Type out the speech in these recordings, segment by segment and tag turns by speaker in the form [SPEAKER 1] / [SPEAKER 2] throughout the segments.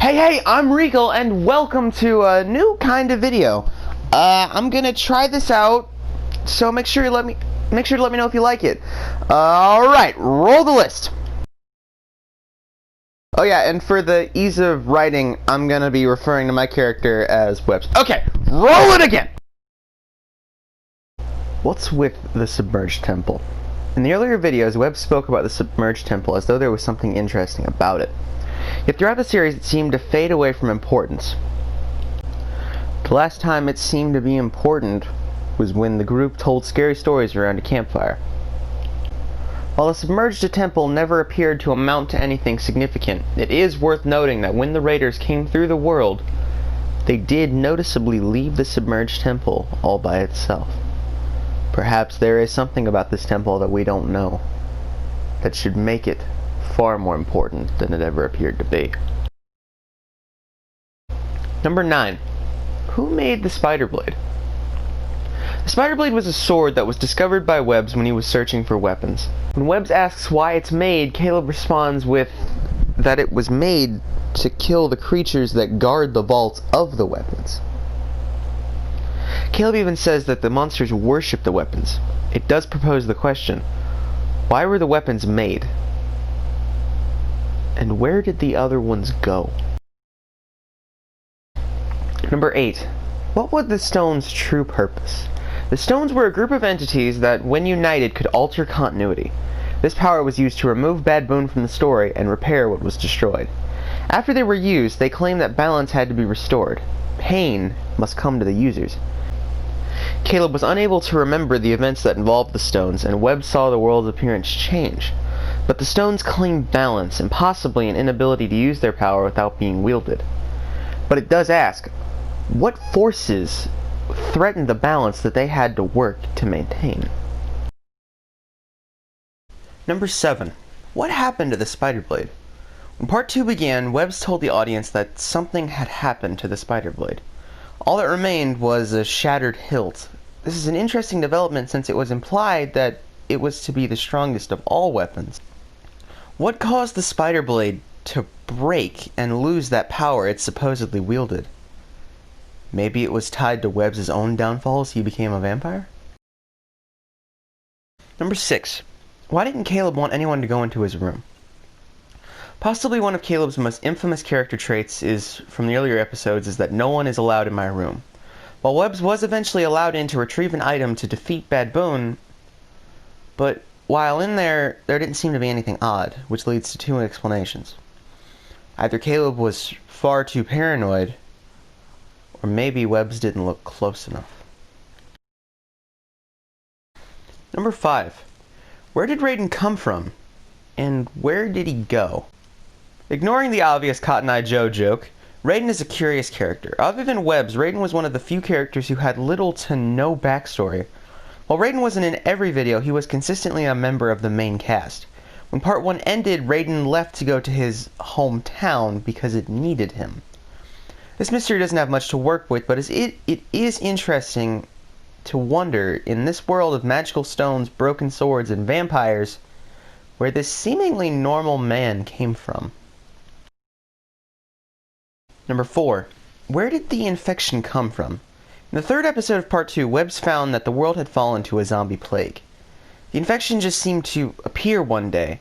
[SPEAKER 1] Hey, I'm Regal, and welcome to a new kind of video. I'm gonna try this out, so make sure to let me know if you like it. Alright, roll the list. Oh yeah, and for the ease of writing, I'm gonna be referring to my character as Webbs. Okay, roll it again! What's with the submerged temple? In the earlier videos, Webb spoke about the submerged temple as though there was something interesting about it. Yet throughout the series it seemed to fade away from importance. The last time it seemed to be important was when the group told scary stories around a campfire. While the submerged temple never appeared to amount to anything significant, it is worth noting that when the raiders came through the world, they did noticeably leave the submerged temple all by itself. Perhaps there is something about this temple that we don't know that should make it far more important than it ever appeared to be. Number 9. Who made the spider blade? The spider blade was a sword that was discovered by Webbs when he was searching for weapons. When Webbs asks why it's made, Caleb responds with that it was made to kill the creatures that guard the vaults of the weapons. Caleb even says that the monsters worship the weapons. It does propose the question, why were the weapons made? And where did the other ones go? Number 8. What was the stone's true purpose? The stones were a group of entities that, when united, could alter continuity. This power was used to remove Bad Boon from the story and repair what was destroyed. After they were used, they claimed that balance had to be restored. Pain must come to the users. Caleb was unable to remember the events that involved the stones, and Webb saw the world's appearance change. But the stones claimed balance, and possibly an inability to use their power without being wielded. But it does ask, what forces threatened the balance that they had to work to maintain? Number 7. What happened to the spider blade? When Part 2 began, Webbs told the audience that something had happened to the spider blade. All that remained was a shattered hilt. This is an interesting development since it was implied that it was to be the strongest of all weapons. What caused the spider blade to break and lose that power it supposedly wielded? Maybe it was tied to Webbs' own downfall as he became a vampire? Number 6. Why didn't Caleb want anyone to go into his room? Possibly one of Caleb's most infamous character traits from the earlier episodes is that no one is allowed in my room. While Webbs was eventually allowed in to retrieve an item to defeat Bad Boon, but while in there didn't seem to be anything odd, which leads to two explanations. Either Caleb was far too paranoid, or maybe Webbs didn't look close enough. Number 5. Where did Raiden come from? And where did he go? Ignoring the obvious Cotton Eye Joe joke, Raiden is a curious character. Other than Webbs, Raiden was one of the few characters who had little to no backstory. While Raiden wasn't in every video, he was consistently a member of the main cast. When Part 1 ended, Raiden left to go to his hometown because it needed him. This mystery doesn't have much to work with, but it is interesting to wonder, in this world of magical stones, broken swords, and vampires, where this seemingly normal man came from. Number 4. Where did the infection come from? In the 3rd episode of Part 2, Webbs found that the world had fallen to a zombie plague. The infection just seemed to appear one day.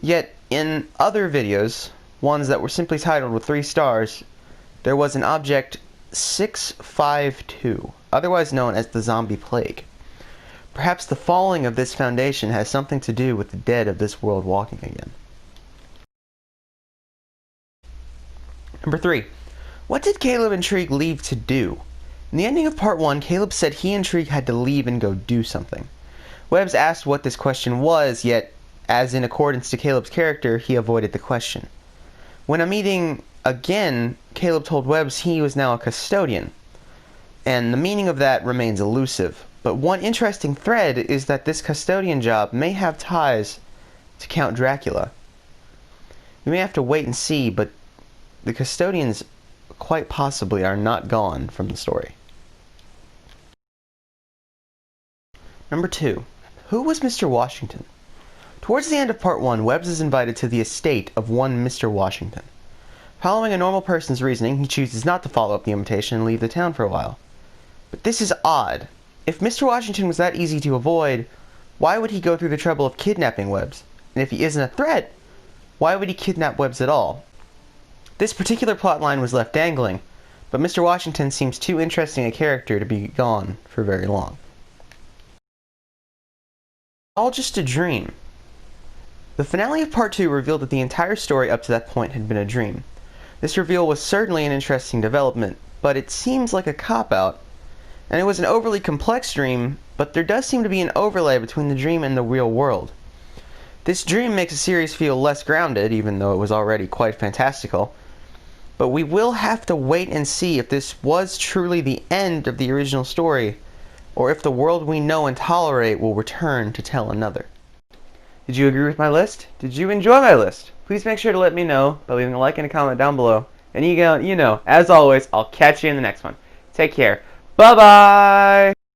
[SPEAKER 1] Yet, in other videos, ones that were simply titled with 3 stars, there was an object 652, otherwise known as the zombie plague. Perhaps the falling of this foundation has something to do with the dead of this world walking again. Number 3. What did Caleb and Intrigue leave to do? In the ending of Part 1, Caleb said he and Intrigue had to leave and go do something. Webbs asked what this question was, yet, as in accordance to Caleb's character, he avoided the question. When a meeting again, Caleb told Webbs he was now a custodian, and the meaning of that remains elusive. But one interesting thread is that this custodian job may have ties to Count Dracula. We may have to wait and see, but the custodians quite possibly are not gone from the story. Number 2. Who was Mr. Washington? Towards the end of Part 1, Webbs is invited to the estate of one Mr. Washington. Following a normal person's reasoning, he chooses not to follow up the invitation and leave the town for a while. But this is odd. If Mr. Washington was that easy to avoid, why would he go through the trouble of kidnapping Webbs? And if he isn't a threat, why would he kidnap Webbs at all? This particular plotline was left dangling, but Mr. Washington seems too interesting a character to be gone for very long. All just a dream. The finale of Part 2 revealed that the entire story up to that point had been a dream. This reveal was certainly an interesting development, but it seems like a cop-out. And it was an overly complex dream, but there does seem to be an overlay between the dream and the real world. This dream makes the series feel less grounded, even though it was already quite fantastical. But we will have to wait and see if this was truly the end of the original story, or if the world we know and tolerate will return to tell another. Did you agree with my list? Did you enjoy my list? Please make sure to let me know by leaving a like and a comment down below. And you know, as always, I'll catch you in the next one. Take care. Bye-bye!